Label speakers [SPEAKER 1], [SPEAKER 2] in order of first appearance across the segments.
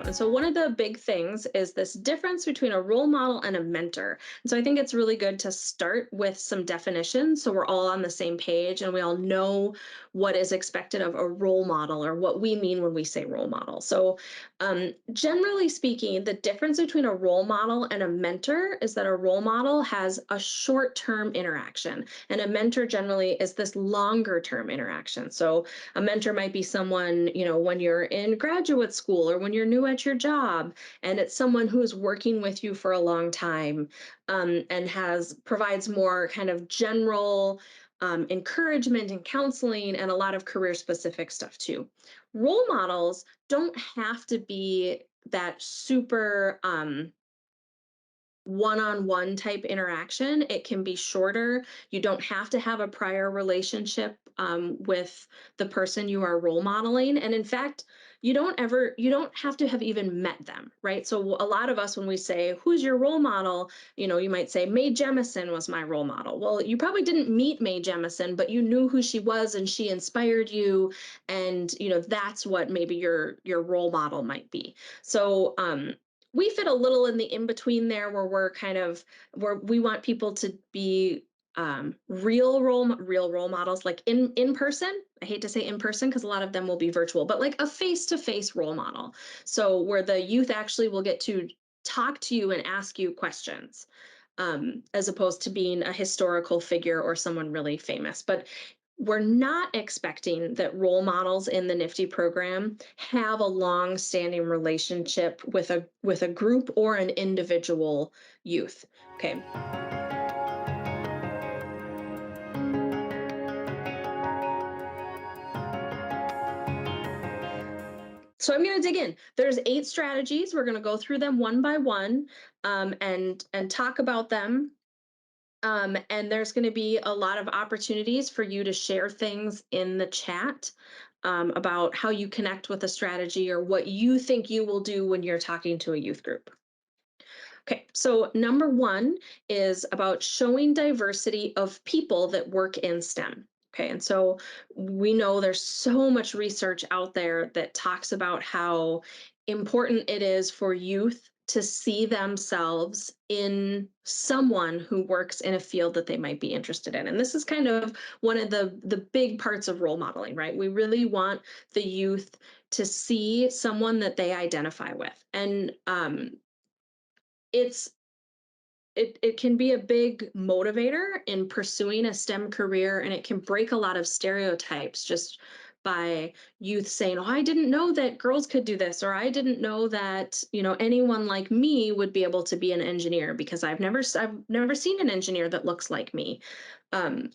[SPEAKER 1] down. And so one of the big things is this difference between a role model and a mentor. And so I think it's really good to start with some definitions so we're all on the same page and we all know what is expected of a role model or what we mean when we say role model. So generally speaking, the difference between a role model and a mentor is that a role model has a short-term interaction and a mentor generally is this longer-term interaction. So a mentor might be someone, when you're in graduate school or when you're new at your job, and it's someone who's working with you for a long time, and provides more kind of general encouragement and counseling and a lot of career specific stuff too. Role models don't have to be that super one-on-one type interaction. It can be shorter. You don't have to have a prior relationship with the person you are role modeling. And in fact, you don't have to have even met them, right? So a lot of us, when we say, who's your role model? You might say, Mae Jemison was my role model. Well, you probably didn't meet Mae Jemison, but you knew who she was and she inspired you. And, that's what maybe your role model might be. So, we fit a little in the in between there where where we want people to be real role models, like in person. I hate to say in person because a lot of them will be virtual, but like a face-to-face role model. So where the youth actually will get to talk to you and ask you questions, as opposed to being a historical figure or someone really famous. But we're not expecting that role models in the NIFTY program have a long-standing relationship with a group or an individual youth. Okay. So I'm going to dig in. There's 8 strategies. We're going to go through them one by one, and talk about them. And there's going to be a lot of opportunities for you to share things in the chat, about how you connect with a strategy or what you think you will do when you're talking to a youth group. Okay, so number 1 is about showing diversity of people that work in STEM. Okay, and so we know there's so much research out there that talks about how important it is for youth to see themselves in someone who works in a field that they might be interested in. And this is kind of one of the big parts of role modeling, right? We really want the youth to see someone that they identify with. And it's it can be a big motivator in pursuing a STEM career, and it can break a lot of stereotypes just by youth saying, oh, I didn't know that girls could do this, or I didn't know that, anyone like me would be able to be an engineer because I've never seen an engineer that looks like me. um,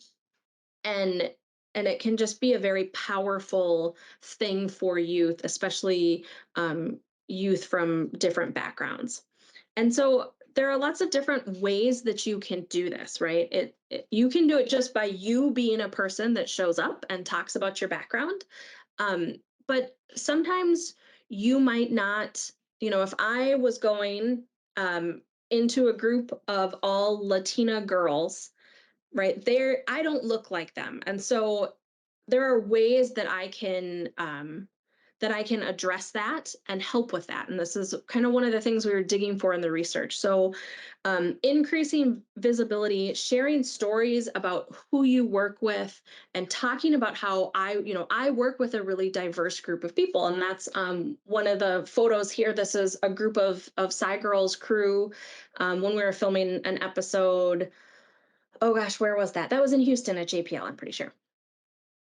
[SPEAKER 1] and and it can just be a very powerful thing for youth, especially youth from different backgrounds. And so there are lots of different ways that you can do this, right? You can do it just by you being a person that shows up and talks about your background. Um, but sometimes you might not, if I was going into a group of all Latina girls, right there, I don't look like them. And so there are ways that I can address that and help with that. And this is kind of one of the things we were digging for in the research. So increasing visibility, sharing stories about who you work with, and talking about how I work with a really diverse group of people. And that's one of the photos here. This is a group of Sci Girls crew, when we were filming an episode. Oh gosh, where was that? That was in Houston at JPL, I'm pretty sure.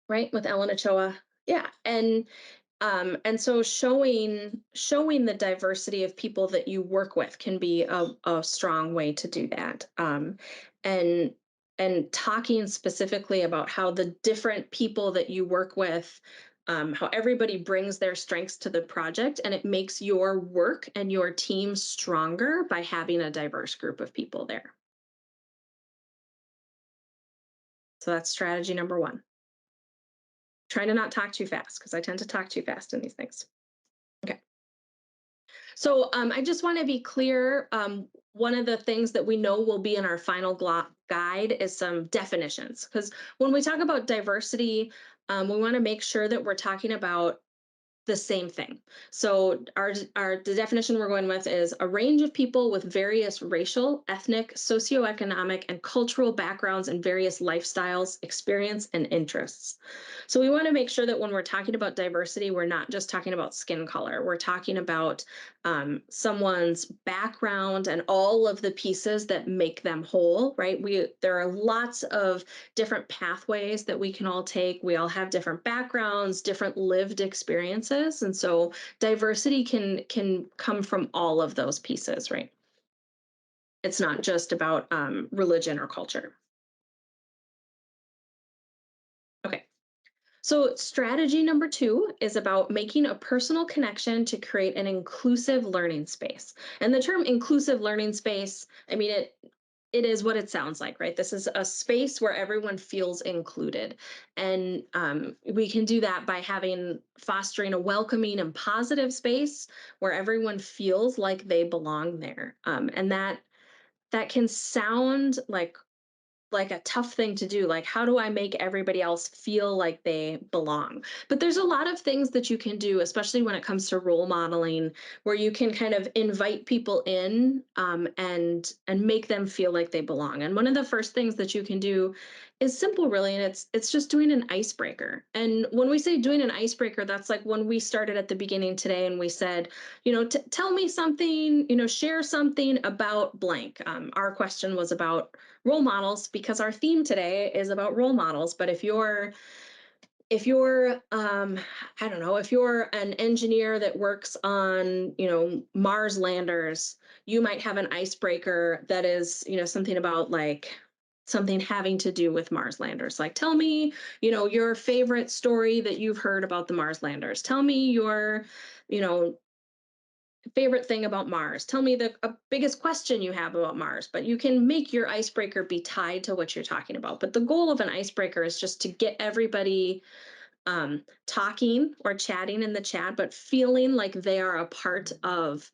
[SPEAKER 1] Right? With Ellen Ochoa. Yeah. And so showing the diversity of people that you work with can be a strong way to do that. And talking specifically about how the different people that you work with, how everybody brings their strengths to the project, and it makes your work and your team stronger by having a diverse group of people there. So that's strategy number 1. Try to not talk too fast because I tend to talk too fast in these things. Okay. So I just want to be clear. One of the things that we know will be in our final guide is some definitions. Because when we talk about diversity, we want to make sure that we're talking about the same thing. So the definition we're going with is a range of people with various racial, ethnic, socioeconomic, and cultural backgrounds and various lifestyles, experience, and interests. So we want to make sure that when we're talking about diversity, we're not just talking about skin color. We're talking about someone's background and all of the pieces that make them whole, right? There are lots of different pathways that we can all take. We all have different backgrounds, different lived experiences, and so diversity can come from all of those pieces, right? It's not just about religion or culture. Okay. So, strategy number two is about making a personal connection to create an inclusive learning space. And the term inclusive learning space, I mean, it is what it sounds like, right? This is a space where everyone feels included. And we can do that by fostering a welcoming and positive space where everyone feels like they belong there. And that can sound like a tough thing to do. Like, how do I make everybody else feel like they belong? But there's a lot of things that you can do, especially when it comes to role modeling, where you can kind of invite people in, and make them feel like they belong. And one of the first things that you can do is simple, really, and it's just doing an icebreaker. And when we say doing an icebreaker, that's like when we started at the beginning today and we said, tell me something, share something about blank. Our question was about role models because our theme today is about role models. But if you're I don't know, if you're an engineer that works on, Mars landers, you might have an icebreaker that is, something about like something having to do with Mars landers. Like, tell me, your favorite story that you've heard about the Mars landers. Tell me your, you know, favorite thing about Mars. Tell me the biggest question you have about Mars, but you can make your icebreaker be tied to what you're talking about. But the goal of an icebreaker is just to get everybody talking or chatting in the chat, but feeling like they are a part of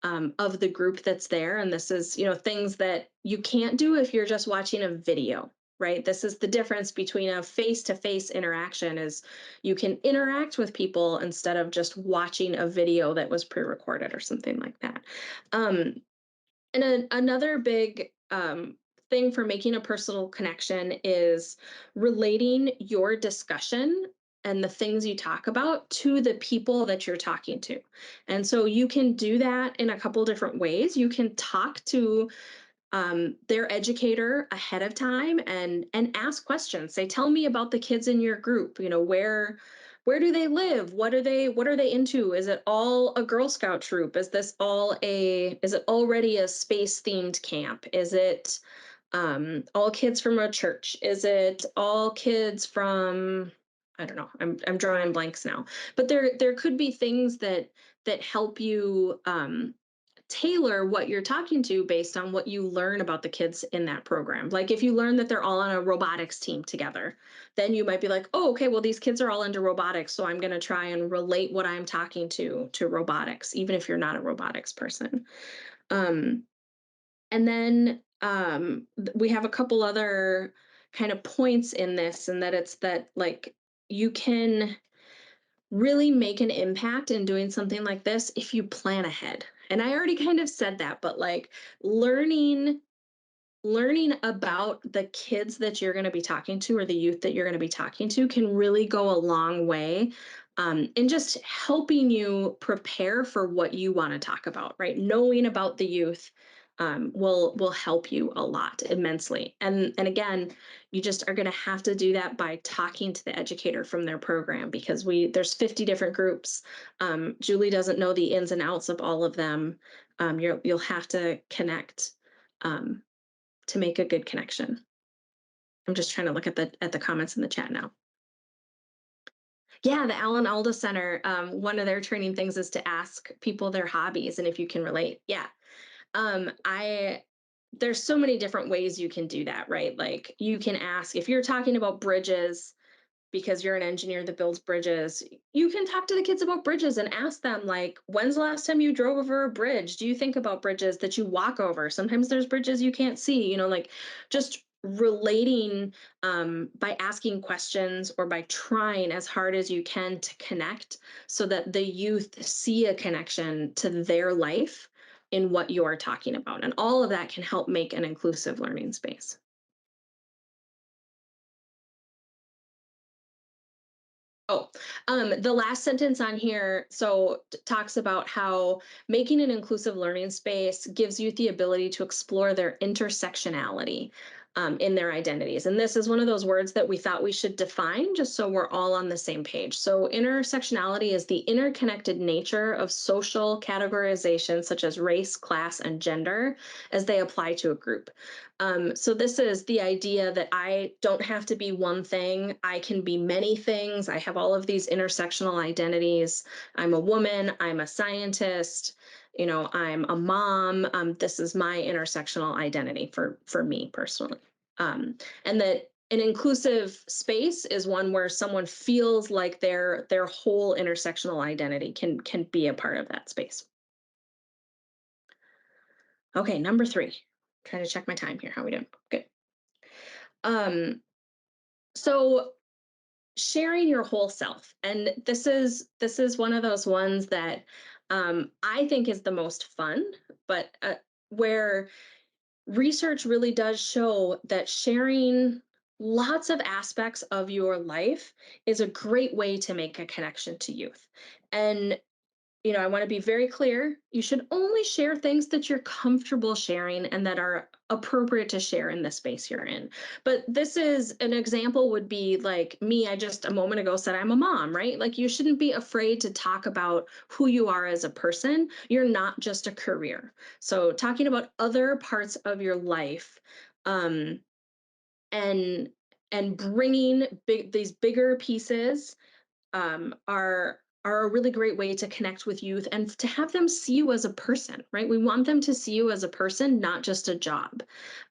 [SPEAKER 1] the group that's there. And this is, things that you can't do if you're just watching a video, right? This is the difference between a face-to-face interaction is you can interact with people instead of just watching a video that was pre-recorded or something like that. Another big thing for making a personal connection is relating your discussion and the things you talk about to the people that you're talking to. And so you can do that in a couple different ways. You can talk to their educator ahead of time and ask questions. Say, tell me about the kids in your group. Where do they live? What are they into? Is it all a Girl Scout troop? Is it already a space themed camp? Is it all kids from a church? Is it all kids from, I don't know. I'm drawing blanks now. But there could be things that help you tailor what you're talking to based on what you learn about the kids in that program. Like, if you learn that they're all on a robotics team together, then you might be like, oh, okay, well, these kids are all into robotics, so I'm going to try and relate what I'm talking to robotics, even if you're not a robotics person. Um, and then we have a couple other kind of points in this, and that it's that, like, you can really make an impact in doing something like this if you plan ahead. And I already kind of said that, but like learning about the kids that you're going to be talking to or the youth that you're going to be talking to can really go a long way in just helping you prepare for what you want to talk about, right? Knowing about the youth will help you a lot immensely. And again, you just are going to have to do that by talking to the educator from their program, because there's 50 different groups. Julie doesn't know the ins and outs of all of them. You'll have to connect um, to make a good connection. I'm just trying to look at the comments in the chat now. Yeah, the Alan Alda Center, one of their training things is to ask people their hobbies and if you can relate. Yeah. I There's so many different ways you can do that, right? Like, you can ask if you're talking about bridges because you're an engineer that builds bridges. You can talk to the kids about bridges and ask them, like, when's the last time you drove over a bridge? Do you think about bridges that you walk over? Sometimes there's bridges you can't see, like, just relating by asking questions or by trying as hard as you can to connect so that the youth see a connection to their life in what you're talking about. And all of that can help make an inclusive learning space. Oh, the last sentence on here talks about how making an inclusive learning space gives youth the ability to explore their intersectionality in their identities. And this is one of those words that we thought we should define just so we're all on the same page. So, intersectionality is the interconnected nature of social categorizations such as race, class, and gender as they apply to a group. So this is the idea that I don't have to be one thing. I can be many things. I have all of these intersectional identities. I'm a woman. I'm a scientist. I'm a mom. This is my intersectional identity for me personally. And that an inclusive space is one where someone feels like their whole intersectional identity can be a part of that space. Okay, number three. Trying to check my time here. How are we doing? Good. Um, so sharing your whole self, and this is one of those ones that I think is the most fun, but where research really does show that sharing lots of aspects of your life is a great way to make a connection to youth. And I want to be very clear. You should only share things that you're comfortable sharing and that are appropriate to share in the space you're in. But this is an example would be like me. I just a moment ago said I'm a mom, right? Like you shouldn't be afraid to talk about who you are as a person. You're not just a career. So talking about other parts of your life, um, and bringing these bigger pieces are a really great way to connect with youth and to have them see you as a person, right? We want them to see you as a person, not just a job.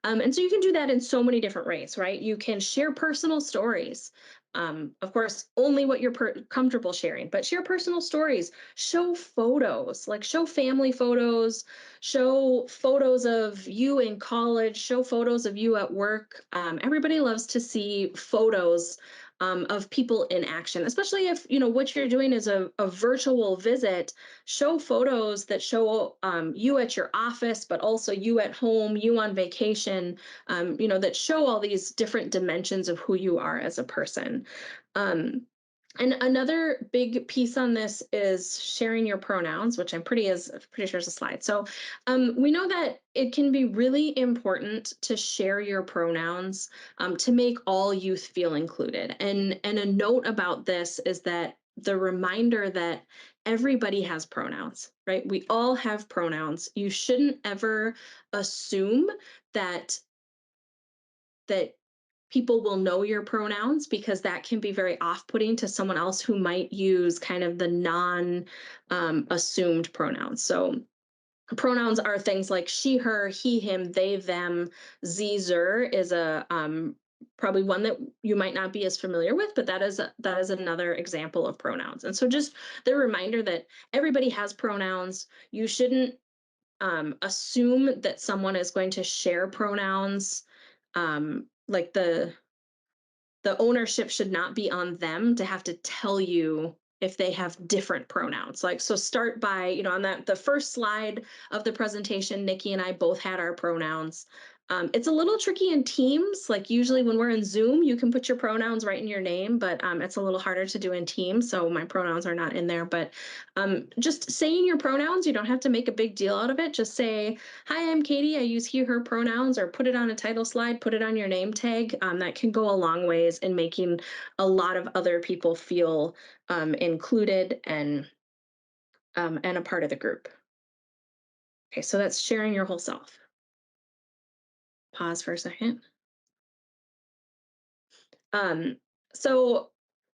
[SPEAKER 1] And so you can do that in so many different ways, right? You can share personal stories. Of course, only what you're comfortable sharing, but share personal stories, show photos, like show family photos, show photos of you in college, show photos of you at work. Everybody loves to see photos of people in action, especially if what you're doing is a virtual visit. Show photos that show you at your office, but also you at home, you on vacation. That show all these different dimensions of who you are as a person. Um, and another big piece on this is sharing your pronouns, which pretty sure is a slide. So we know that it can be really important to share your pronouns to make all youth feel included. And a note about this is that the reminder that everybody has pronouns, right? We all have pronouns. You shouldn't ever assume that that people will know your pronouns because that can be very off-putting to someone else who might use kind of the non assumed pronouns. So pronouns are things like she, her, he, him, they, them. Zer is a probably one that you might not be as familiar with, but that is another example of pronouns. And so just the reminder that everybody has pronouns. You shouldn't assume that someone is going to share pronouns. Like the ownership should not be on them to have to tell you if they have different pronouns. Like, so start by, on the first slide of the presentation, Nikki and I both had our pronouns. It's a little tricky in Teams. Like usually when we're in Zoom, you can put your pronouns right in your name, but it's a little harder to do in Teams. So my pronouns are not in there, but just saying your pronouns, you don't have to make a big deal out of it. Just say, hi, I'm Katie. I use he, her pronouns, or put it on a title slide, put it on your name tag. That can go a long ways in making a lot of other people feel included and a part of the group. Okay, so that's sharing your whole self. Pause for a second. Um, so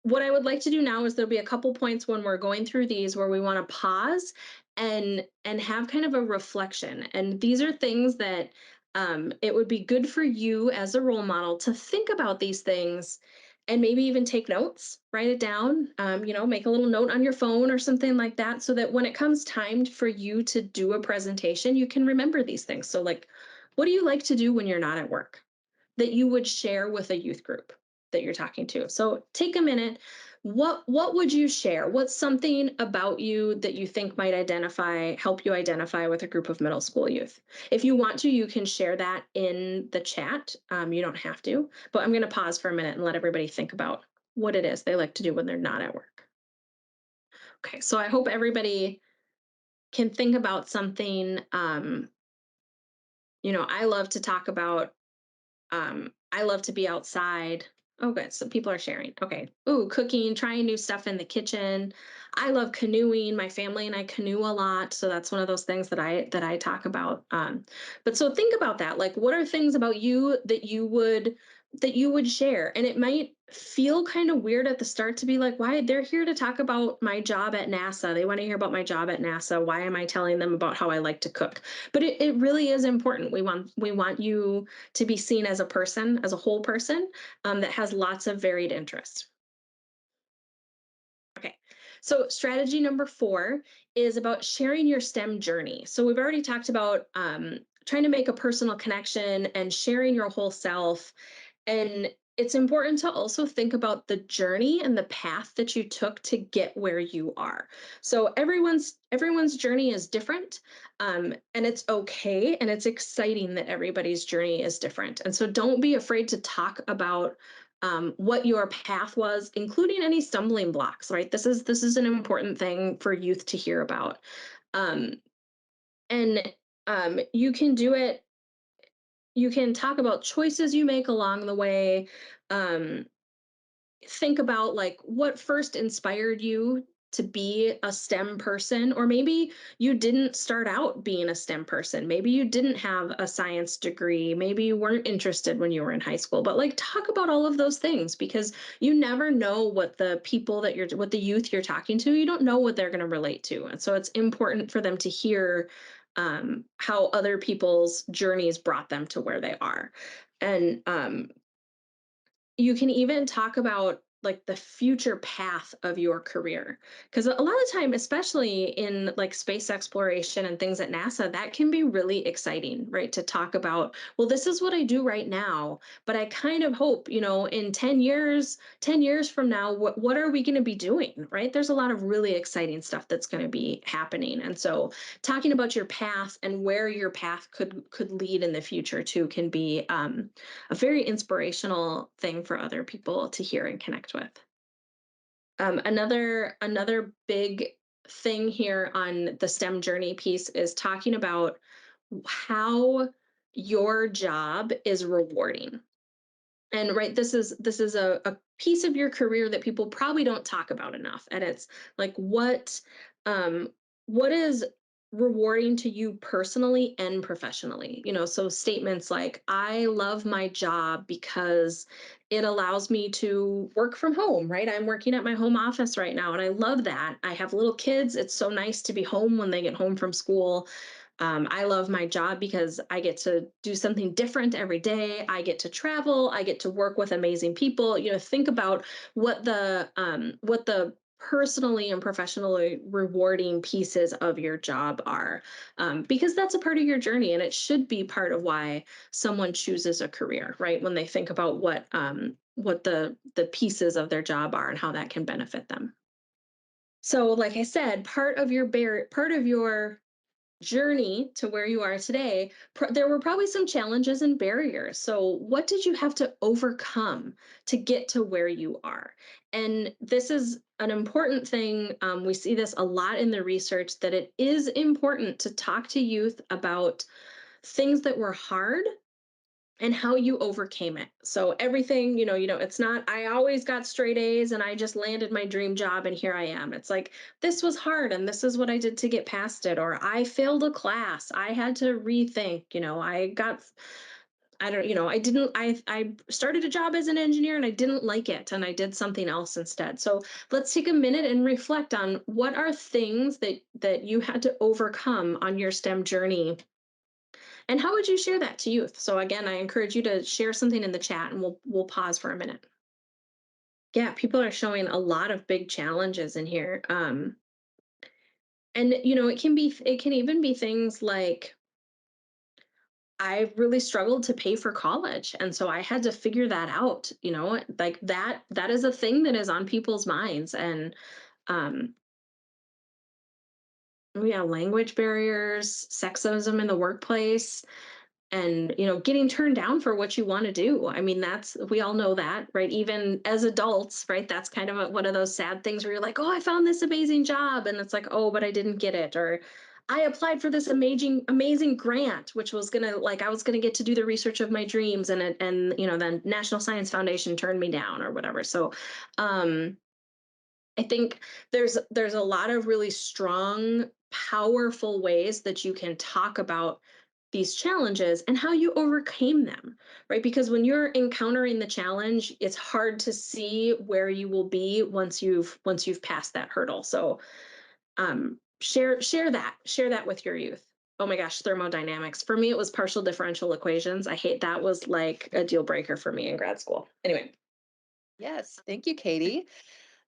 [SPEAKER 1] what I would like to do now is there'll be a couple points when we're going through these where we want to pause and have kind of a reflection. And these are things that it would be good for you as a role model to think about these things and maybe even take notes, write it down, make a little note on your phone or something like that, so that when it comes time for you to do a presentation, you can remember these things. So like, what do you like to do when you're not at work? that you would share with a youth group that you're talking to. So take a minute. What would you share? What's something about you that you think might help you identify with a group of middle school youth? If you want to, you can share that in the chat. You don't have to, but I'm going to pause for a minute and let everybody think about what it is they like to do when they're not at work. Okay, so I hope everybody can think about something. I love to talk about I love to be outside. Oh, good. So people are sharing. Okay. Ooh, cooking, trying new stuff in the kitchen. I love canoeing. My family and I canoe a lot, so that's one of those things that I talk about. But so think about that. Like, what are things about you that you would share? And it might feel kind of weird at the start to be like, why they're here to talk about my job at NASA. They want to hear about my job at NASA. Why am I telling them about how I like to cook? But it really is important. We want you to be seen as a person, as a whole person, that has lots of varied interests. Okay. So strategy number 4 is about sharing your STEM journey. So we've already talked about trying to make a personal connection and sharing your whole self. And it's important to also think about the journey and the path that you took to get where you are. So everyone's journey is different, and it's okay, and it's exciting that everybody's journey is different. And so don't be afraid to talk about what your path was, including any stumbling blocks. Right? This is an important thing for youth to hear about, um, and you can do it. You can talk about choices you make along the way. Um, think about like what first inspired you to be a STEM person, or maybe you didn't start out being a STEM person. Maybe you didn't have a science degree. Maybe you weren't interested when you were in high school. But like talk about all of those things, because you never know what the youth you're talking to, you don't know what they're going to relate to. And so it's important for them to hear how other people's journeys brought them to where they are. And you can even talk about like the future path of your career, because a lot of time, especially in like space exploration and things at NASA, that can be really exciting, right? To talk about, well, this is what I do right now, but I kind of hope, in 10 years from now, what are we going to be doing, right? There's a lot of really exciting stuff that's going to be happening. And so talking about your path and where your path could lead in the future too can be a very inspirational thing for other people to hear and connect with. Another big thing here on the STEM journey piece is talking about how your job is rewarding. And right, this is a piece of your career that people probably don't talk about enough. And it's like um what is rewarding to you personally and professionally. So statements like, I love my job because it allows me to work from home, right? I'm working at my home office right now and I love that. I have little kids. It's so nice to be home when they get home from school. I love my job because I get to do something different every day. I get to travel. I get to work with amazing people. Think about what the personally and professionally rewarding pieces of your job are, because that's a part of your journey, and it should be part of why someone chooses a career, right? When they think about what the pieces of their job are and how that can benefit them. So, like I said, part of your journey to where you are today, there were probably some challenges and barriers. So, what did you have to overcome to get to where you are? And this is an important thing. We see this a lot in the research, that it is important to talk to youth about things that were hard and how you overcame it. So everything, it's not, I always got straight A's and I just landed my dream job and here I am. It's like, this was hard and this is what I did to get past it. Or I failed a class. I had to rethink, I don't, I didn't, I started a job as an engineer and I didn't like it and I did something else instead. So let's take a minute and reflect on what are things that you had to overcome on your STEM journey, and how would you share that to youth? So again, I encourage you to share something in the chat and we'll pause for a minute. Yeah, people are showing a lot of big challenges in here. And it can even be things like I really struggled to pay for college, and so I had to figure that out, like that is a thing that is on people's minds. And um yeah, language barriers, sexism in the workplace, and getting turned down for what you want to do. I mean, that's we all know that, right? Even as adults, right? That's kind of one of those sad things where you're like, oh, I found this amazing job, and it's like, oh, but I didn't get it. Or I applied for this amazing grant, which was gonna, like, I was gonna get to do the research of my dreams, and then National Science Foundation turned me down or whatever. So um I think there's a lot of really strong, powerful ways that you can talk about these challenges and how you overcame them, right? Because when you're encountering the challenge, it's hard to see where you will be once you've passed that hurdle. So share that with your youth. Oh my gosh, thermodynamics. For me, it was partial differential equations. I hate that was like a deal breaker for me in grad school. Anyway.
[SPEAKER 2] Yes, thank you, Katie.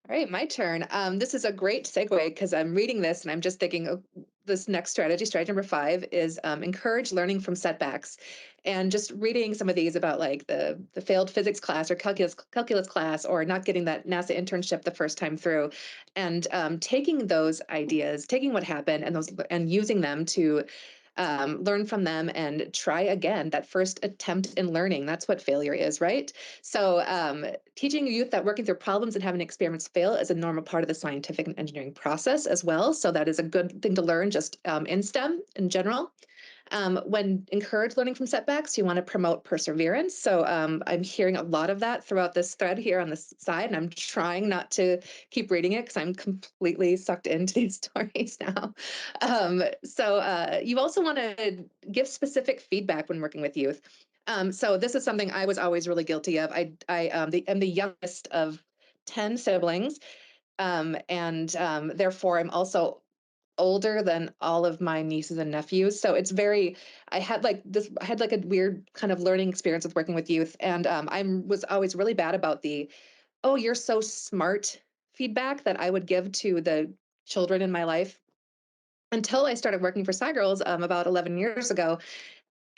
[SPEAKER 2] All right, my turn. This is a great segue because I'm reading this and I'm just thinking, oh, this next strategy number 5 is encourage learning from setbacks. And just reading some of these about like the failed physics class or calculus class or not getting that NASA internship the first time through, and taking those ideas, taking what happened and those and using them to learn from them and try again. That first attempt in learning, that's what failure is, right? So, teaching youth that working through problems and having experiments fail is a normal part of the scientific and engineering process as well. So, that is a good thing to learn just in STEM in general. When encourage learning from setbacks, you want to promote perseverance. So I'm hearing a lot of that throughout this thread here on this side, and I'm trying not to keep reading it because I'm completely sucked into these stories now. You also want to give specific feedback when working with youth. So this is something I was always really guilty of. I'm the youngest of 10 siblings, and therefore I'm also older than all of my nieces and nephews. So it's very, I had like a weird kind of learning experience with working with youth. And I was always really bad about oh, you're so smart feedback that I would give to the children in my life until I started working for Sci Girls about 11 years ago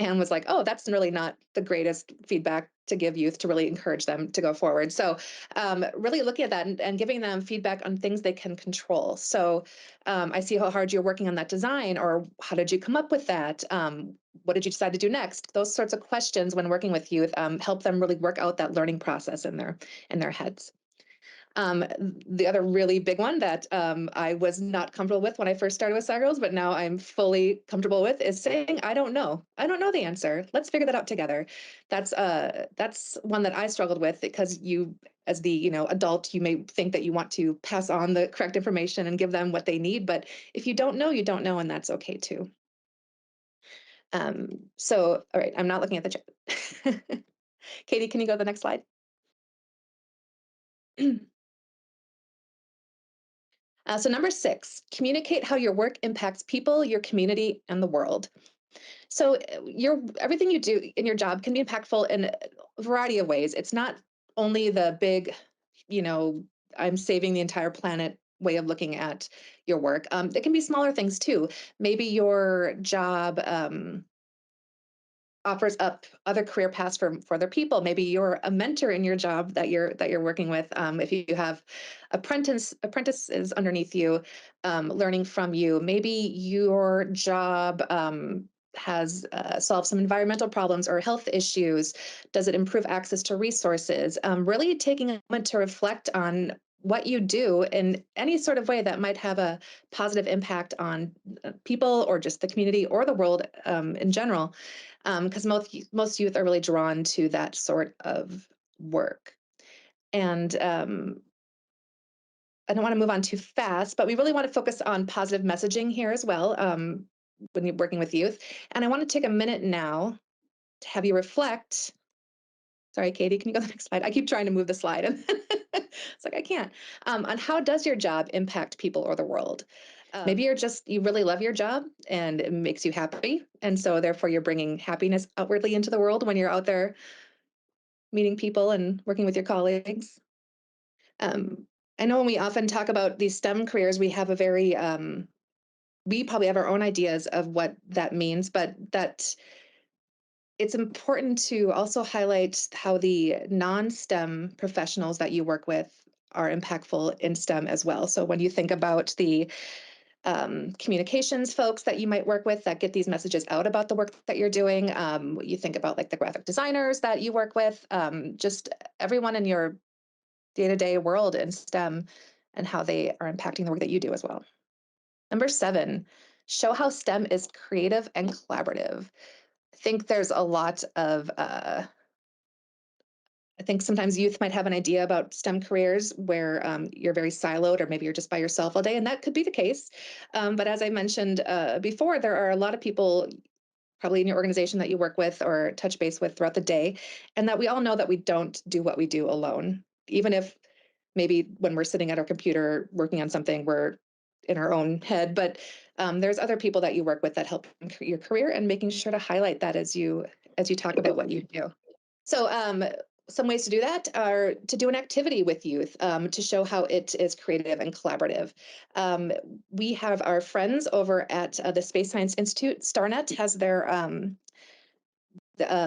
[SPEAKER 2] and was like, oh, that's really not the greatest feedback to give youth to really encourage them to go forward. So, really looking at that and giving them feedback on things they can control. So, I see how hard you're working on that design, or how did you come up with that? What did you decide to do next? Those sorts of questions when working with youth help them really work out that learning process in their heads. The other really big one that I was not comfortable with when I first started with Sci Girls, but now I'm fully comfortable with is saying, I don't know. I don't know the answer. Let's figure that out together. That's one that I struggled with because as the adult, you may think that you want to pass on the correct information and give them what they need. But if you don't know, you don't know, and that's okay too. All right, I'm not looking at the chat. Katie, can you go to the next slide? So number 6, communicate how your work impacts people, your community, and the world. So your everything you do in your job can be impactful in a variety of ways. It's not only the big, you know, I'm saving the entire planet way of looking at your work. It can be smaller things too. Maybe your job offers up other career paths for other people. Maybe you're a mentor in your job that you're working with. If you have apprentices underneath you, learning from you. Maybe your job has solved some environmental problems or health issues. Does it improve access to resources? Really taking a moment to reflect on what you do in any sort of way that might have a positive impact on people or just the community or the world in general, because most youth are really drawn to that sort of work. And I don't want to move on too fast, but we really want to focus on positive messaging here as well when you're working with youth. And I want to take a minute now to have you reflect. Sorry, Katie, can you go to the next slide? I keep trying to move the slide, and it's like I can't. On how does your job impact people or the world? Maybe you really love your job and it makes you happy. And so therefore you're bringing happiness outwardly into the world when you're out there meeting people and working with your colleagues. Um, I know when we often talk about these STEM careers, we probably have our own ideas of what that means, but that it's important to also highlight how the non-STEM professionals that you work with are impactful in STEM as well. So when you think about the communications folks that you might work with that get these messages out about the work that you're doing, you think about like the graphic designers that you work with, just everyone in your day-to-day world in STEM and how they are impacting the work that you do as well. Number 7, show how STEM is creative and collaborative. I think there's a lot of I think sometimes youth might have an idea about STEM careers where you're very siloed, or maybe you're just by yourself all day, and that could be the case. But as I mentioned before, there are a lot of people probably in your organization that you work with or touch base with throughout the day, and that we all know that we don't do what we do alone. Even if maybe when we're sitting at our computer working on something, we're in our own head, but there's other people that you work with that help in your career, and making sure to highlight that as you talk about what you do. So, some ways to do that are to do an activity with youth to show how it is creative and collaborative. Um, we have our friends over at the Space Science Institute. StarNet has their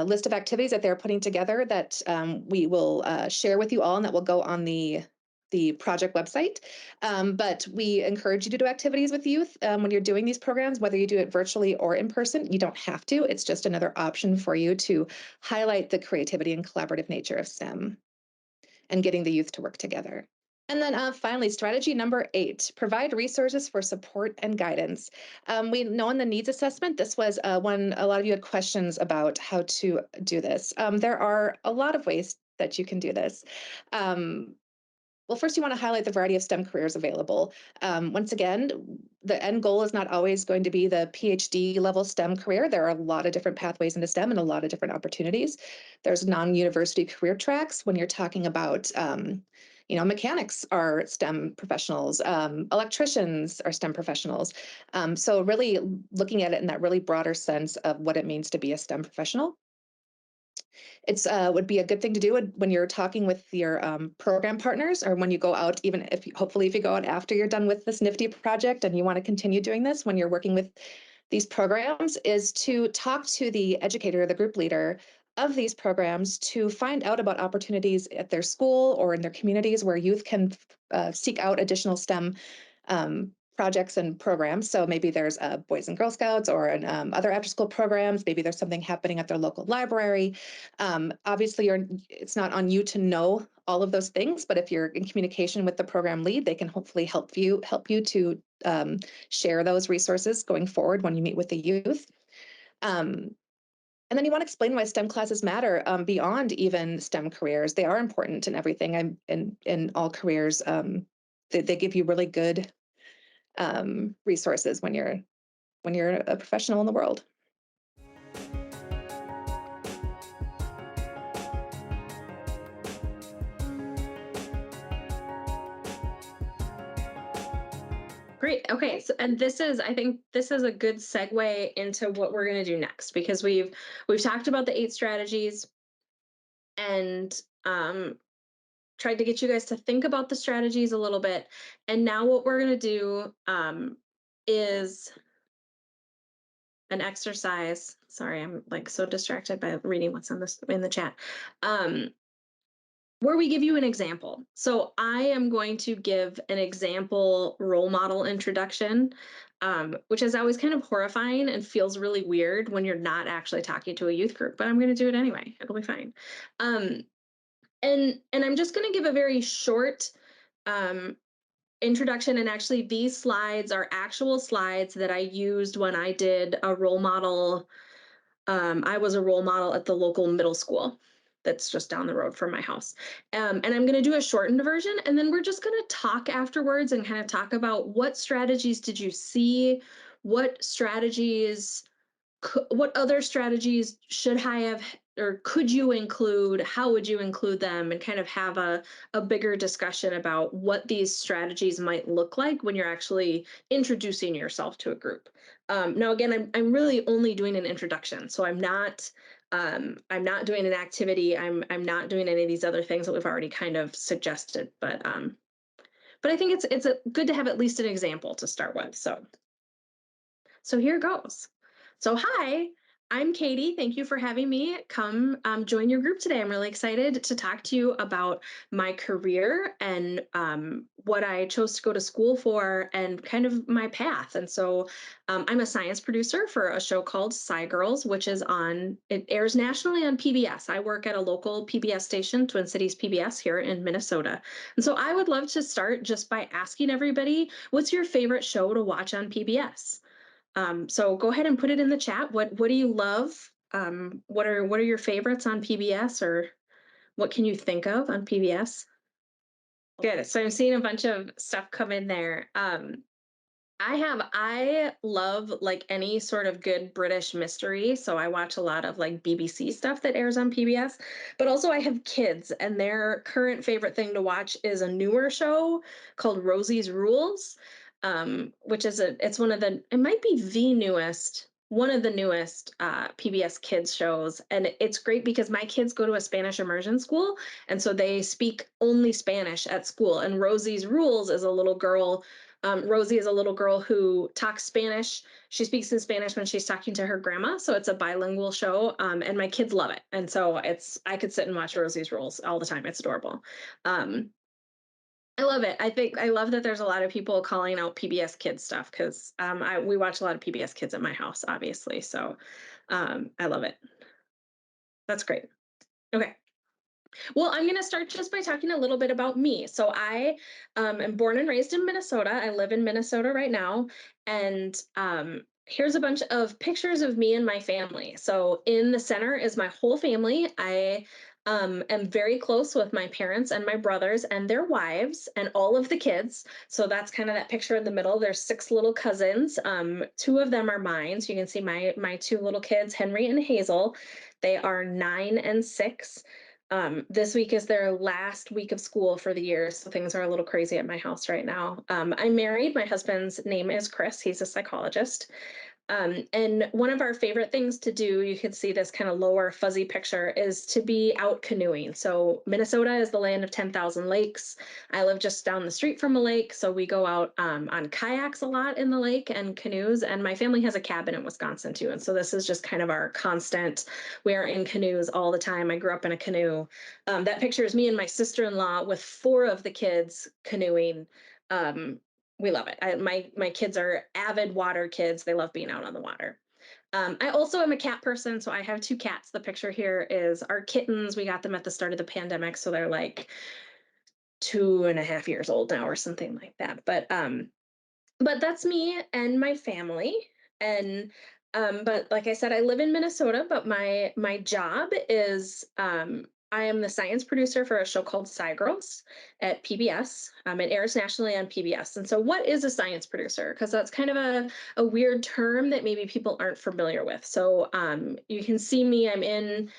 [SPEAKER 2] list of activities that they're putting together that we will share with you all, and that will go on the project website. But we encourage you to do activities with youth when you're doing these programs, whether you do it virtually or in person. You don't have to. It's just another option for you to highlight the creativity and collaborative nature of STEM and getting the youth to work together. And then finally, strategy number 8, provide resources for support and guidance. We know in the needs assessment, this was one a lot of you had questions about how to do this. There are a lot of ways that you can do this. Um, well, first, you want to highlight the variety of STEM careers available. Once again, the end goal is not always going to be the PhD level STEM career. There are a lot of different pathways into STEM and a lot of different opportunities. There's non-university career tracks when you're talking about, mechanics are STEM professionals, electricians are STEM professionals. So really looking at it in that really broader sense of what it means to be a STEM professional. It's would be a good thing to do when you're talking with your program partners, or when you go out, even if hopefully if you go out after you're done with this NIFTY project and you want to continue doing this when you're working with these programs, is to talk to the educator or the group leader of these programs to find out about opportunities at their school or in their communities where youth can seek out additional STEM projects and programs. So maybe there's Boys and Girl Scouts or other after-school programs. Maybe there's something happening at their local library. Obviously, it's not on you to know all of those things, but if you're in communication with the program lead, they can hopefully help you to share those resources going forward when you meet with the youth. And then you want to explain why STEM classes matter beyond even STEM careers. They are important in everything. In all careers. They give you really good resources when you're a professional in the world.
[SPEAKER 1] Great. Okay. So, and I think this is a good segue into what we're going to do next, because we've talked about the 8 strategies and tried to get you guys to think about the strategies a little bit. And now what we're going to do is an exercise. Sorry, I'm like so distracted by reading what's on this in the chat. Where we give you an example. So I am going to give an example role model introduction, which is always kind of horrifying and feels really weird when you're not actually talking to a youth group, but I'm going to do it anyway. It'll be fine. And I'm just going to give a very short um, introduction. And actually, these slides are actual slides that I used when I did a role model. I was a role model at the local middle school that's just down the road from my house. And I'm going to do a shortened version, and then we're just going to talk afterwards and kind of talk about what strategies did you see, what strategies what other strategies should I have or could you include? How would you include them? And kind of have a bigger discussion about what these strategies might look like when you're actually introducing yourself to a group. Now, again, I'm really only doing an introduction, so I'm not doing an activity. I'm not doing any of these other things that we've already kind of suggested. But I think it's good to have at least an example to start with. So here goes. So hi, I'm Katie. Thank you for having me come join your group today. I'm really excited to talk to you about my career and what I chose to go to school for and kind of my path. And so I'm a science producer for a show called Sci Girls, which it airs nationally on PBS. I work at a local PBS station, Twin Cities PBS here in Minnesota. And so I would love to start just by asking everybody, what's your favorite show to watch on PBS? So go ahead and put it in the chat. What do you love? What are your favorites on PBS, or what can you think of on PBS? Good. So I'm seeing a bunch of stuff come in there. I love like any sort of good British mystery. So I watch a lot of like BBC stuff that airs on PBS. But also I have kids, and their current favorite thing to watch is a newer show called Rosie's Rules, which is it's one of it might be one of the newest PBS kids shows. And it's great because my kids go to a Spanish immersion school. And so they speak only Spanish at school. And Rosie's Rules is a little girl. Rosie is a little girl who talks Spanish. She speaks in Spanish when she's talking to her grandma, so it's a bilingual show, and my kids love it. And so I could sit and watch Rosie's Rules all the time. It's adorable. Um, I love it. I love that there's a lot of people calling out PBS Kids stuff because we watch a lot of PBS Kids at my house, obviously. So I love it. That's great. Okay. Well, I'm going to start just by talking a little bit about me. So I am born and raised in Minnesota. I live in Minnesota right now. And here's a bunch of pictures of me and my family. So in the center is my whole family. I am very close with my parents and my brothers and their wives and all of the kids. So that's kind of that picture in the middle. There's six little cousins. Two of them are mine. So you can see my two little kids, Henry and Hazel. They are 9 and 6. This week is their last week of school for the year, so things are a little crazy at my house right now. I'm married. My husband's name is Chris. He's a psychologist. And one of our favorite things to do, you can see this kind of lower fuzzy picture, is to be out canoeing. So Minnesota is the land of 10,000 lakes. I live just down the street from a lake, so we go out on kayaks a lot in the lake and canoes. And my family has a cabin in Wisconsin too. And so this is just kind of our constant. We are in canoes all the time. I grew up in a canoe. That picture is me and my sister-in-law with four of the kids canoeing. Um, we love it. My kids are avid water kids. They love being out on the water. I also am a cat person, so I have two cats. The picture here is our kittens. We got them at the start of the pandemic, so they're like 2.5 years old now or something like that. But that's me and my family. And but like I said, I live in Minnesota, but my job is I am the science producer for a show called Sci Girls at PBS. It airs nationally on PBS. And so what is a science producer? Because that's kind of a weird term that maybe people aren't familiar with. So you can see me, I'm in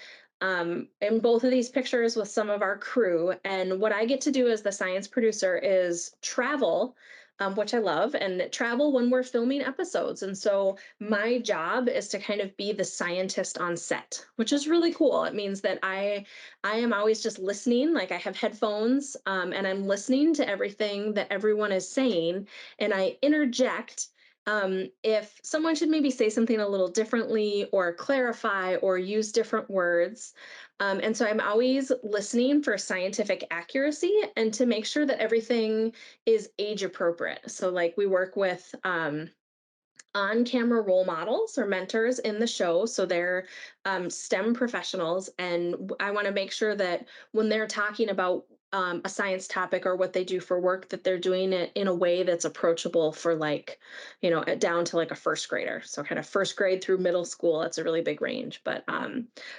[SPEAKER 1] both of these pictures with some of our crew. And what I get to do as the science producer is travel, which I love, and travel when we're filming episodes. And so my job is to kind of be the scientist on set, which is really cool. It means that I am always just listening, like I have headphones, and I'm listening to everything that everyone is saying, and I interject if someone should maybe say something a little differently or clarify or use different words. And so I'm always listening for scientific accuracy and to make sure that everything is age appropriate. So like we work with on-camera role models or mentors in the show. So they're STEM professionals, and I want to make sure that when they're talking about a science topic or what they do for work, that they're doing it in a way that's approachable for like, down to like a first grader. So kind of first grade through middle school. It's a really big range, but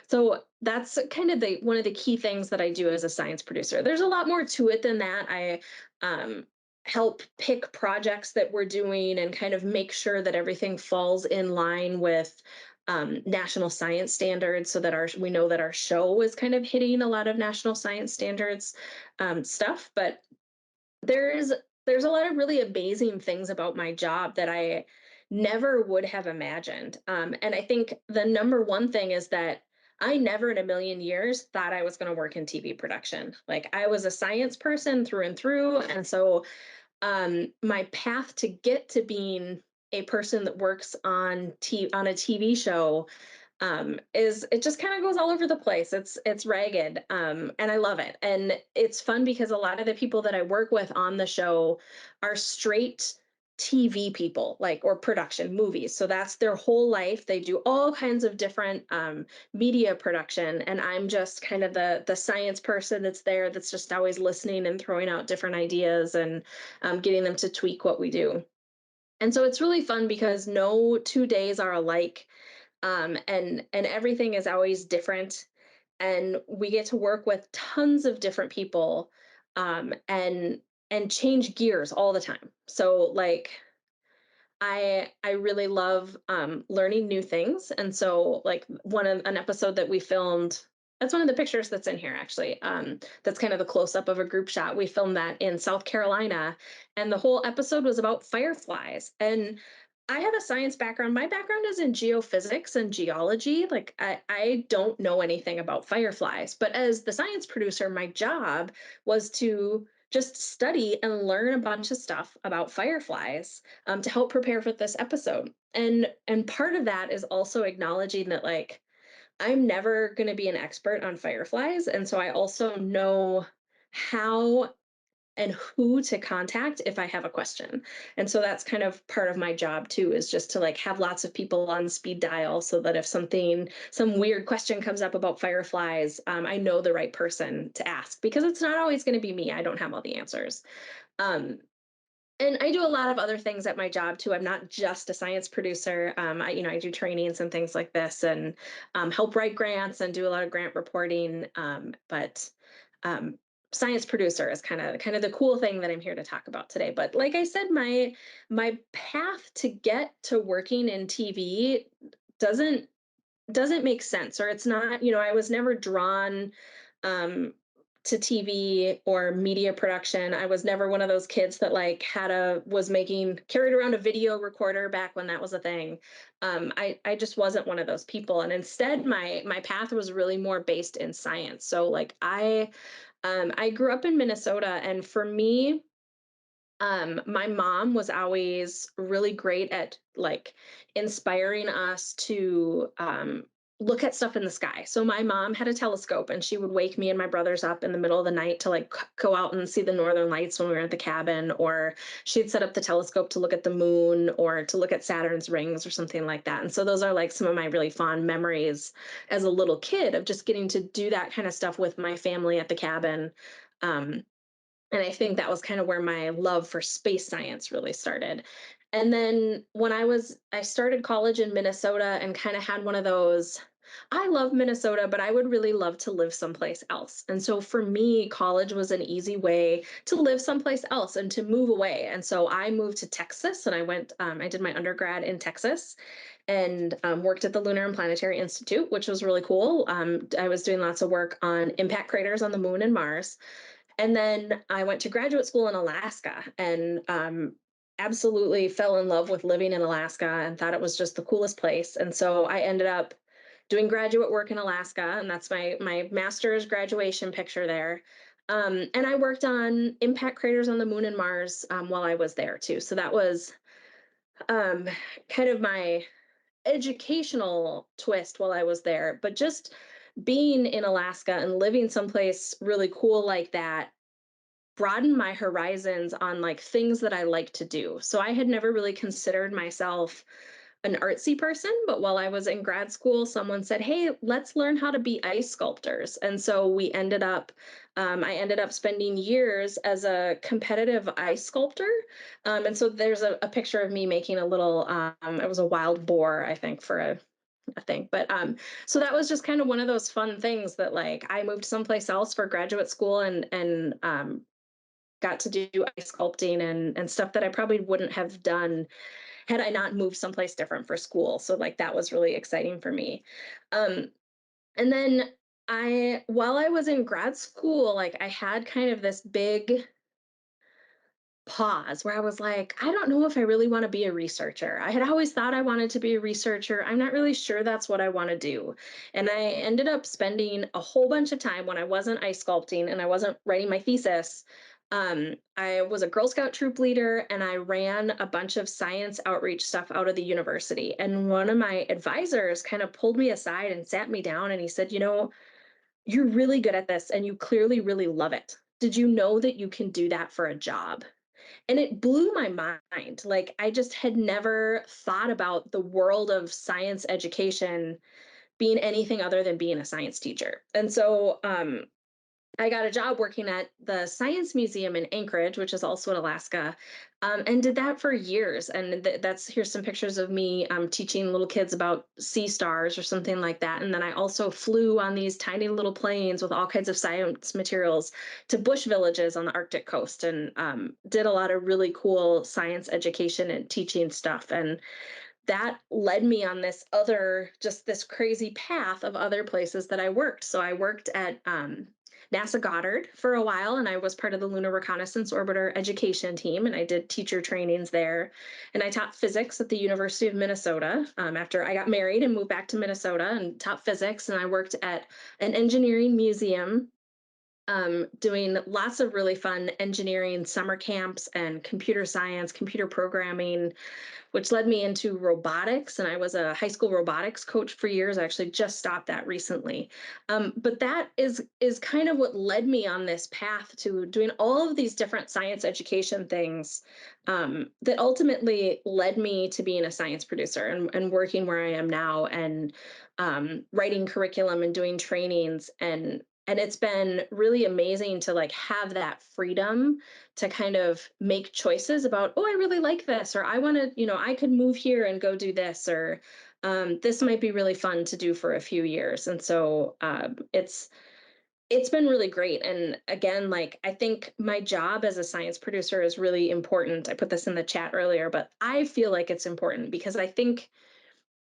[SPEAKER 1] so that's kind of the one of the key things that I do as a science producer. There's a lot more to it than that. I um, help pick projects that we're doing and kind of make sure that everything falls in line with national science standards, so that we know that our show is kind of hitting a lot of national science standards stuff. But there's there's a lot of really amazing things about my job that I never would have imagined. And I think the number one thing is that I never in a million years thought I was going to work in TV production. Like I was a science person through and through. And so my path to get to being a person that works on a TV show is it just kind of goes all over the place. It's ragged, and I love it. And it's fun because a lot of the people that I work with on the show are straight TV people, like, or production movies. So that's their whole life. They do all kinds of different media production, and I'm just kind of the science person that's there, that's just always listening and throwing out different ideas and getting them to tweak what we do. And so it's really fun because no 2 days are alike, and everything is always different, and we get to work with tons of different people, and change gears all the time. So like I really love learning new things, and so like one of an episode that we filmed. That's one of the pictures that's in here, actually. That's kind of the close up of a group shot. We filmed that in South Carolina, and the whole episode was about fireflies. And I have a science background. My background is in geophysics and geology. Like I don't know anything about fireflies, but as the science producer, my job was to just study and learn a bunch of stuff about fireflies, to help prepare for this episode. And part of that is also acknowledging that, like, I'm never going to be an expert on fireflies, and so I also know how and who to contact if I have a question. And so that's kind of part of my job too, is just to like have lots of people on speed dial, so that if some weird question comes up about fireflies, I know the right person to ask, because it's not always going to be me. I don't have all the answers. Um, and I do a lot of other things at my job too. I'm not just a science producer. I do trainings and things like this, and help write grants and do a lot of grant reporting. But um, science producer is kind of the cool thing that I'm here to talk about today. But like I said, my path to get to working in TV doesn't doesn't make sense, or it's not, I was never drawn um to TV or media production. I was never one of those kids that like had a was making carried around a video recorder back when that was a thing. I just wasn't one of those people, and instead my path was really more based in science. So like I grew up in Minnesota, and for me, my mom was always really great at like inspiring us to look at stuff in the sky. So my mom had a telescope, and she would wake me and my brothers up in the middle of the night to like go out and see the northern lights when we were at the cabin, or she'd set up the telescope to look at the moon or to look at Saturn's rings or something like that. And so those are like some of my really fond memories as a little kid, of just getting to do that kind of stuff with my family at the cabin. Um, and I think that was kind of where my love for space science really started. And then when I started college in Minnesota, and kind of had one of those, I love Minnesota, but I would really love to live someplace else. And so for me, college was an easy way to live someplace else and to move away. And so I moved to Texas, and I did my undergrad in Texas, and worked at the Lunar and Planetary Institute, which was really cool. I was doing lots of work on impact craters on the moon and Mars. And then I went to graduate school in Alaska, and absolutely fell in love with living in Alaska and thought it was just the coolest place. And so I ended up doing graduate work in Alaska, and that's my master's graduation picture there. And I worked on impact craters on the moon and Mars while I was there too. So that was um, kind of my educational twist while I was there. But just being in Alaska and living someplace really cool like that broaden my horizons on like things that I like to do. So I had never really considered myself an artsy person, but while I was in grad school, someone said, "Hey, let's learn how to be ice sculptors." And so I ended up spending years as a competitive ice sculptor. And so there's a picture of me making a little, it was a wild boar, I think, for a thing. But so that was just kind of one of those fun things that like I moved someplace else for graduate school, and got to do ice sculpting and stuff that I probably wouldn't have done had I not moved someplace different for school. So like that was really exciting for me. Um, and then while I was in grad school, like I had kind of this big pause where I was like, I don't know if I really want to be a researcher. I had always thought I wanted to be a researcher. I'm not really sure that's what I want to do. And I ended up spending a whole bunch of time when I wasn't ice sculpting and I wasn't writing my thesis, I was a Girl Scout troop leader and I ran a bunch of science outreach stuff out of the university. And one of my advisors kind of pulled me aside and sat me down and he said, you're really good at this and you clearly really love it. Did you know that you can do that for a job? And it blew my mind. Like, I just had never thought about the world of science education being anything other than being a science teacher. And so I got a job working at the Science Museum in Anchorage, which is also in Alaska, and did that for years. And that's here's some pictures of me teaching little kids about sea stars or something like that. And then I also flew on these tiny little planes with all kinds of science materials to bush villages on the Arctic coast, and did a lot of really cool science education and teaching stuff. And that led me on this other, just this crazy path of other places that I worked. So I worked at NASA Goddard for a while, and I was part of the Lunar Reconnaissance Orbiter education team, and I did teacher trainings there. And I taught physics at the University of Minnesota after I got married and moved back to Minnesota and taught physics. And I worked at an engineering museum doing lots of really fun engineering summer camps and computer science, computer programming, which led me into robotics. And I was a high school robotics coach for years. I actually just stopped that recently. But that is kind of what led me on this path to doing all of these different science education things that ultimately led me to being a science producer and working where I am now and writing curriculum and doing trainings and it's been really amazing to like have that freedom to kind of make choices about, oh, I really like this, or I want to, I could move here and go do this, or this might be really fun to do for a few years. And so it's been really great. And again, like I think my job as a science producer is really important. I put this in the chat earlier, but I feel like it's important because I think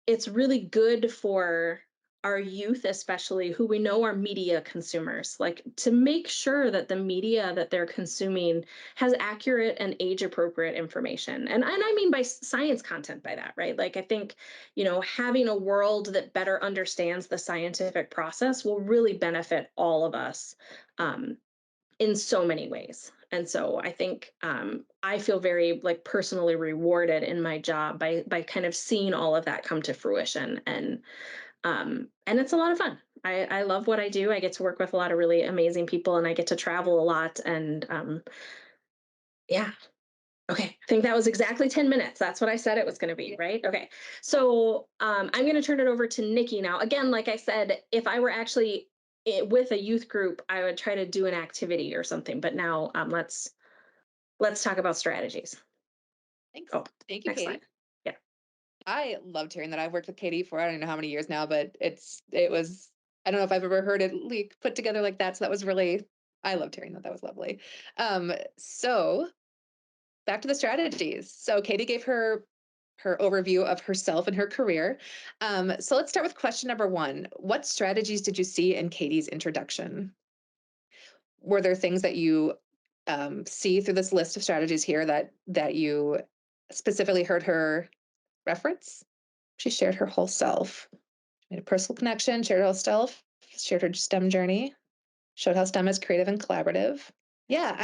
[SPEAKER 1] it's really good for our youth, especially who we know are media consumers, like to make sure that the media that they're consuming has accurate and age appropriate information. And I mean by science content by that, right? Like I think, having a world that better understands the scientific process will really benefit all of us in so many ways. And so I think I feel very like personally rewarded in my job by kind of seeing all of that come to fruition, and it's a lot of fun. I love what I do. I get to work with a lot of really amazing people, and I get to travel a lot. And yeah, okay. I think that was exactly 10 minutes. That's what I said it was going to be,
[SPEAKER 2] Yeah.
[SPEAKER 1] right? Okay. So I'm going to turn it over to Nikki now. Again, like I said, if I were actually with a youth group, I would try to do an activity or something. But now let's talk about strategies.
[SPEAKER 2] Thanks.
[SPEAKER 1] Oh,
[SPEAKER 2] Thank you,
[SPEAKER 1] next slide.
[SPEAKER 2] Katie.
[SPEAKER 1] Yeah.
[SPEAKER 2] I loved hearing that. I've worked with Katie for I don't know how many years now, but it was I don't know if I've ever heard it like put together like that. So that was really I loved hearing that. That was lovely. So back to the strategies. So Katie gave her overview of herself and her career. So let's start with question number one. What strategies did you see in Katie's introduction? Were there things that you see through this list of strategies here that you specifically heard her reference? She shared her whole self, made a personal connection, shared her whole self, shared her STEM journey, showed how STEM is creative and collaborative. Yeah,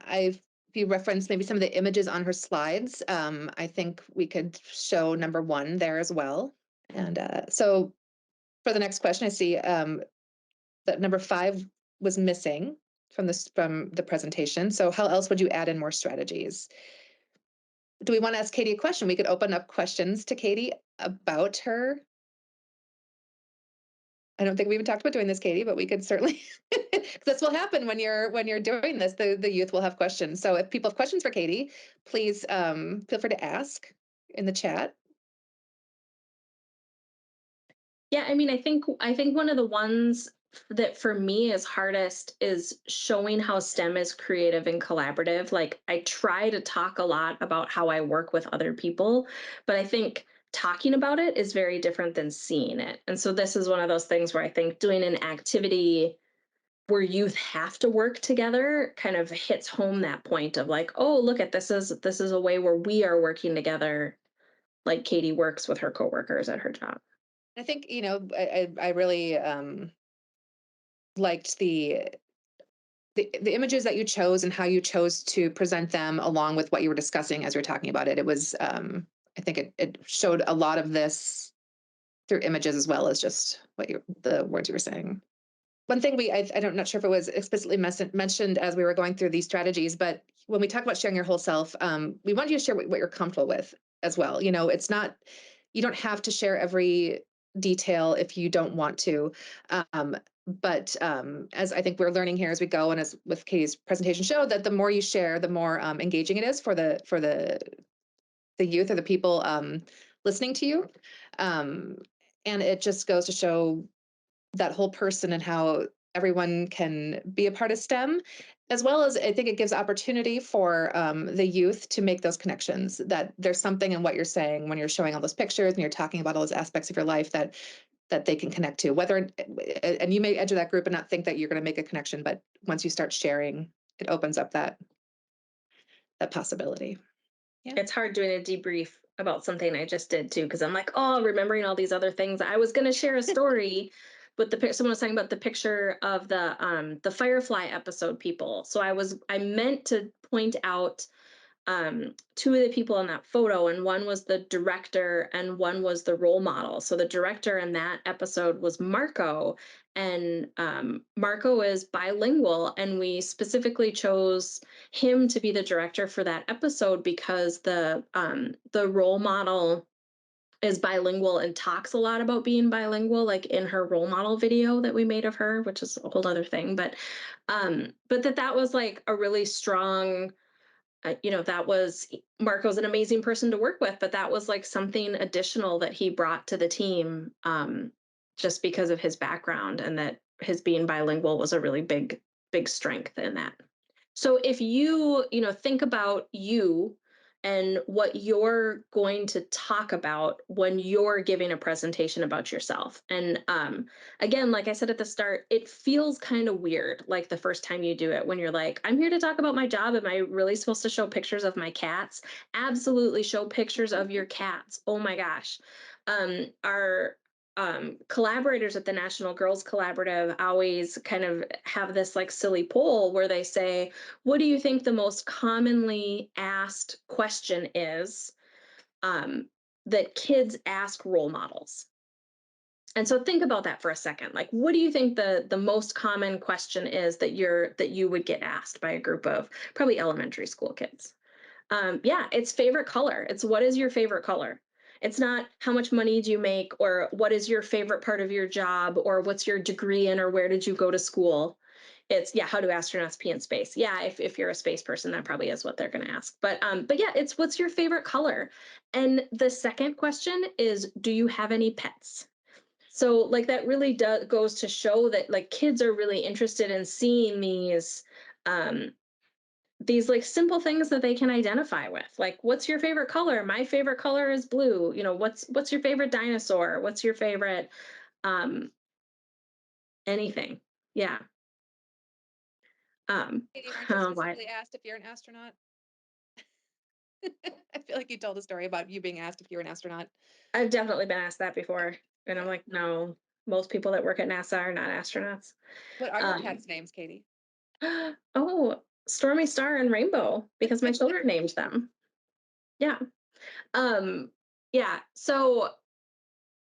[SPEAKER 2] if you reference maybe some of the images on her slides, I think we could show number one there as well. And so for the next question, I see that number five was missing from the presentation. So how else would you add in more strategies? Do we want to ask Katie a question? We could open up questions to Katie about her. I don't think we even talked about doing this, Katie, but we could certainly. This will happen when you're doing this. The youth will have questions. So if people have questions for Katie, please feel free to ask in the chat.
[SPEAKER 1] Yeah, I mean, I think one of the ones that for me is hardest is showing how STEM is creative and collaborative. Like I try to talk a lot about how I work with other people, but I think talking about it is very different than seeing it. And so this is one of those things where I think doing an activity where youth have to work together kind of hits home that point of like, oh, look at this is a way where we are working together like Katie works with her coworkers at her job.
[SPEAKER 2] I think I really liked the images that you chose and how you chose to present them, along with what you were discussing as you're talking about it, it was, I think it showed a lot of this through images as well as just the words you were saying. One thing I'm not sure if it was explicitly mentioned as we were going through these strategies, but when we talk about sharing your whole self, we want you to share what you're comfortable with as well. It's not, you don't have to share every detail if you don't want to. Um, but as I think we're learning here as we go, and as with Katie's presentation showed, that the more you share, the more engaging it is for the youth or the people listening to you. Um, and it just goes to show that whole person and how everyone can be a part of STEM, as well as I think it gives opportunity for the youth to make those connections. That there's something in what you're saying when you're showing all those pictures and you're talking about all those aspects of your life that they can connect to. And you may enter that group and not think that you're going to make a connection, but once you start sharing, it opens up that possibility. Yeah.
[SPEAKER 1] It's hard doing a debrief about something I just did too, because I'm like, oh, remembering all these other things. I was going to share a story, but someone was talking about the picture of the Firefly episode people. So I meant to point out two of the people in that photo, and one was the director and one was the role model. So the director in that episode was Marco, and Marco is bilingual, and we specifically chose him to be the director for that episode because the role model is bilingual and talks a lot about being bilingual, like in her role model video that we made of her, which is a whole other thing. But that was like a really strong, that was, Marco's an amazing person to work with, but that was like something additional that he brought to the team, just because of his background, and that his being bilingual was a really big strength in that. So if think about you and what you're going to talk about when you're giving a presentation about yourself. And again, like I said at the start, it feels kind of weird, like the first time you do it, when you're like, I'm here to talk about my job. Am I really supposed to show pictures of my cats? Absolutely, show pictures of your cats. Oh my gosh. Our collaborators at the National Girls Collaborative always kind of have this like silly poll where they say, what do you think the most commonly asked question is, um, that kids ask role models? And so think about that for a second. Like, what do you think the most common question is that you would get asked by a group of probably elementary school kids? Yeah, it's favorite color. It's what is your favorite color? It's not how much money do you make, or what is your favorite part of your job, or what's your degree in, or where did you go to school? It's, yeah, how do astronauts pee in space? Yeah, if you're a space person, that probably is what they're going to ask. But yeah, it's what's your favorite color? And the second question is, do you have any pets? So like that really goes to show that like kids are really interested in seeing um, these like simple things that they can identify with. Like, what's your favorite color? My favorite color is blue. What's your favorite dinosaur? What's your favorite um anything? Yeah.
[SPEAKER 2] Katie, weren't you
[SPEAKER 1] Why
[SPEAKER 2] specifically asked if you're an astronaut? I feel like you told a story about you being asked if you were an astronaut.
[SPEAKER 1] I've definitely been asked that before. And I'm like, no, most people that work at NASA are not astronauts.
[SPEAKER 2] What are your
[SPEAKER 1] Um
[SPEAKER 2] pets' names, Katie?
[SPEAKER 1] oh, Stormy Star and Rainbow, because my children named them. Yeah. Um yeah. So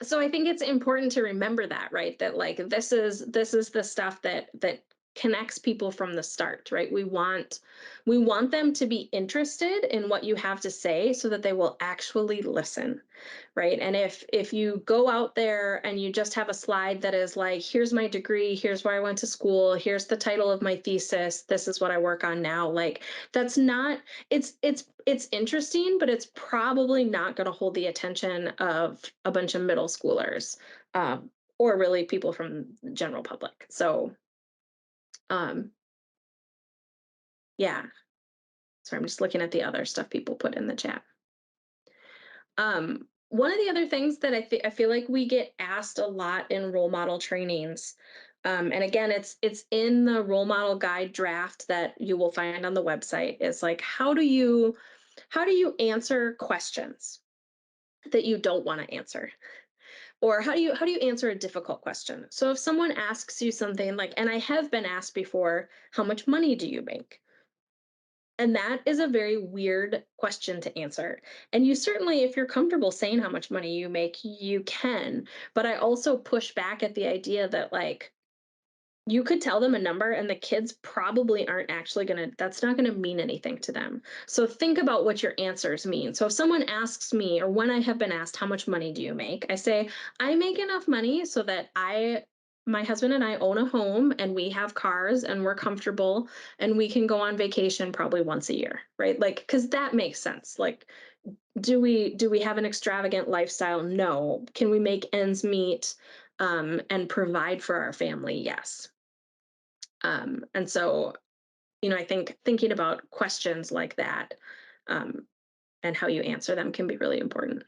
[SPEAKER 1] I think it's important to remember that, right? That like this is the stuff that connects people from the start, right? We want them to be interested in what you have to say so that they will actually listen, right? And if you go out there and you just have a slide that is like, here's my degree, here's where I went to school, here's the title of my thesis, this is what I work on now, like that's not, it's interesting, but it's probably not going to hold the attention of a bunch of middle schoolers, or really people from the general public. So um yeah, so I'm just looking at the other stuff people put in the chat. One of the other things that I feel like we get asked a lot in role model trainings, and again, it's in the role model guide draft that you will find on the website, is like, how do you answer questions that you don't want to answer? Or how do you answer a difficult question? So if someone asks you something like, and I have been asked before, how much money do you make? And that is a very weird question to answer. And you certainly, if you're comfortable saying how much money you make, you can. But I also push back at the idea that, like, you could tell them a number and the kids probably aren't actually gonna, that's not gonna mean anything to them. So think about what your answers mean. So if someone asks me, or when I have been asked, how much money do you make? I say, I make enough money so that my husband and I own a home and we have cars and we're comfortable and we can go on vacation probably once a year, right? Like, because that makes sense. Like, do we have an extravagant lifestyle? No. Can we make ends meet and provide for our family? Yes. And so, I think thinking about questions like that, um, and how you answer them can be really important.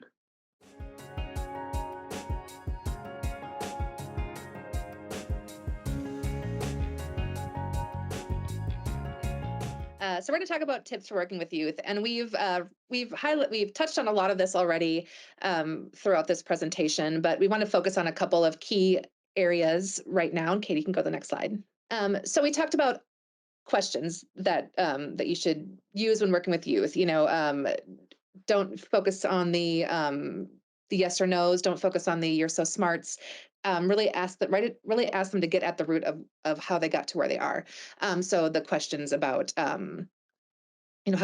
[SPEAKER 2] So we're going to talk about tips for working with youth, and we've touched on a lot of this already throughout this presentation, but we want to focus on a couple of key areas right now. And Katie can go to the next slide. So we talked about questions that you should use when working with youth. Don't focus on the yes or no's. Don't focus on the you're so smarts. Really ask that, right? Really ask them to get at the root of how they got to where they are. So the questions about how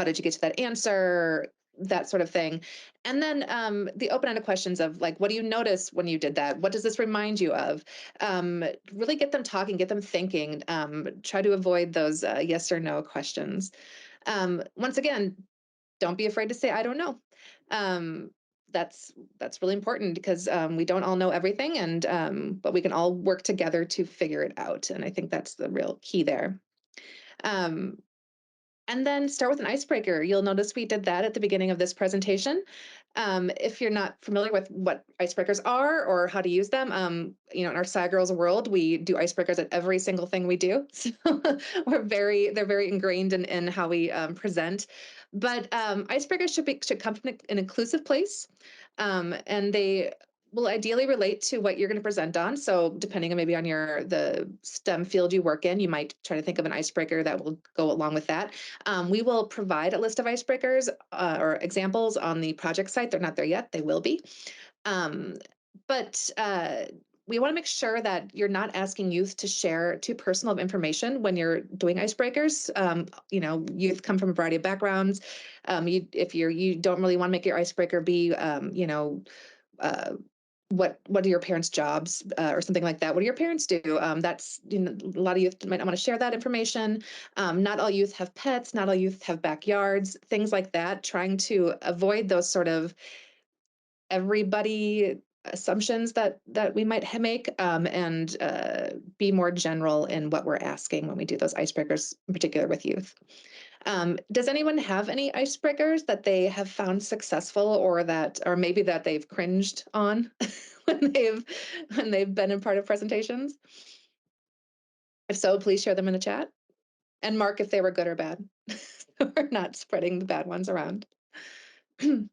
[SPEAKER 2] did you get to that answer, that sort of thing. And then the open-ended questions of, like, what do you notice when you did that? What does this remind you of? Really get them talking, get them thinking. Try to avoid those yes or no questions. Once again, don't be afraid to say I don't know. um, that's really important because we don't all know everything, and but we can all work together to figure it out, and I think that's the real key there. um, and then start with an icebreaker. You'll notice we did that at the beginning of this presentation. If you're not familiar with what icebreakers are or how to use them, in our Sci Girls world, we do icebreakers at every single thing we do. So they're very ingrained in how we present. But icebreakers should come from an inclusive place, and they will ideally relate to what you're going to present on. So depending on maybe on the STEM field you work in, you might try to think of an icebreaker that will go along with that. We will provide a list of icebreakers or examples on the project site. They're not there yet, they will be. Um, but we want to make sure that you're not asking youth to share too personal of information when you're doing icebreakers. Youth come from a variety of backgrounds. If you don't really want to make your icebreaker be, uh, what are your parents' jobs, or something like that. What do your parents do? That's a lot of youth might not want to share that information. Not all youth have pets. Not all youth have backyards. Things like that. Trying to avoid those sort of everybody assumptions that we might make, and be more general in what we're asking when we do those icebreakers, in particular with youth. Does anyone have any icebreakers that they have found successful, or maybe that they've cringed on when they've been in part of presentations? If so, please share them in the chat and mark if they were good or bad. We're not spreading the bad ones around. Give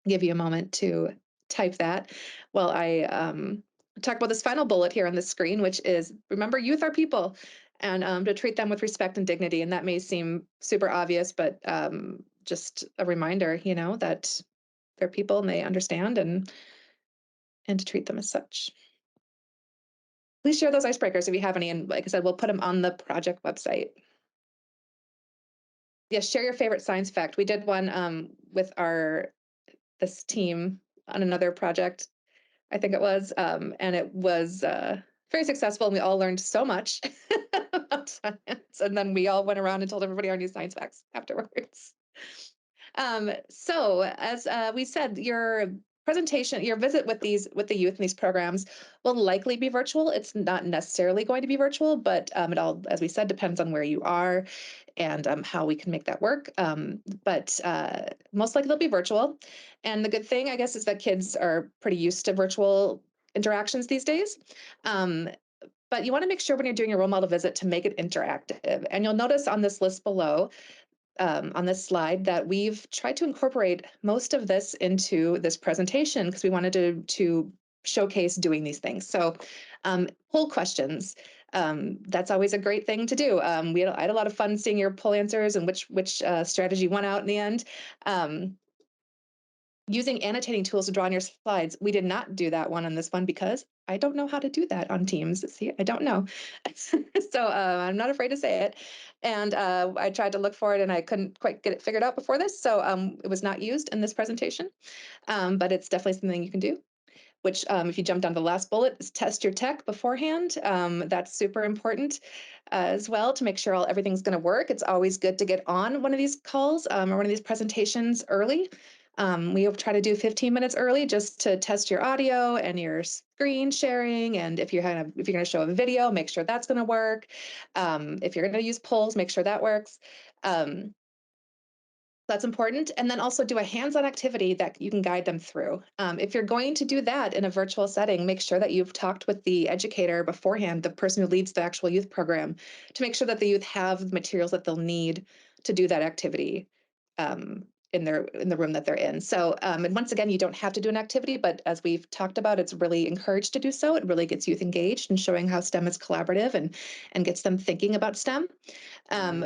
[SPEAKER 2] you a moment to type that while I talk about this final bullet here on the screen, which is, remember, youth are people, and to treat them with respect and dignity. And that may seem super obvious, but just a reminder, that they're people and they understand, and to treat them as such. Please share those icebreakers if you have any. And like I said, we'll put them on the project website. Yes, share your favorite science fact. We did one with this team on another project, I think it was, and it was very successful, and we all learned so much about science. And then we all went around and told everybody our new science facts afterwards. So as we said, your visit with the youth in these programs will likely be virtual. It's not necessarily going to be virtual, but it all, as we said, depends on where you are and how we can make that work. But most likely they'll be virtual. And the good thing, I guess, is that kids are pretty used to virtual interactions these days. Um, but you want to make sure when you're doing your role model visit to make it interactive. And you'll notice on this list below on this slide that we've tried to incorporate most of this into this presentation because we wanted to showcase doing these things. So poll questions. That's always a great thing to do. I had a lot of fun seeing your poll answers and which strategy won out in the end. Um, Using annotating tools to draw on your slides. We did not do that one on this one because I don't know how to do that on Teams. See, I don't know. So I'm not afraid to say it. And I tried to look for it and I couldn't quite get it figured out before this. So it was not used in this presentation, but it's definitely something you can do. Which, if you jump down to the last bullet, is test your tech beforehand. That's super important as well to make sure everything's going to work. It's always good to get on one of these calls or one of these presentations early. We try to do 15 minutes early just to test your audio and your screen sharing. And if you're going to show a video, make sure that's going to work. If you're going to use polls, make sure that works. That's important. And then also do a hands-on activity that you can guide them through. If you're going to do that in a virtual setting, make sure that you've talked with the educator beforehand, the person who leads the actual youth program, to make sure that the youth have the materials that they'll need to do that activity in the room that they're in. So, and once again, you don't have to do an activity, but as we've talked about, it's really encouraged to do so. It really gets youth engaged and showing how STEM is collaborative and gets them thinking about STEM. Um,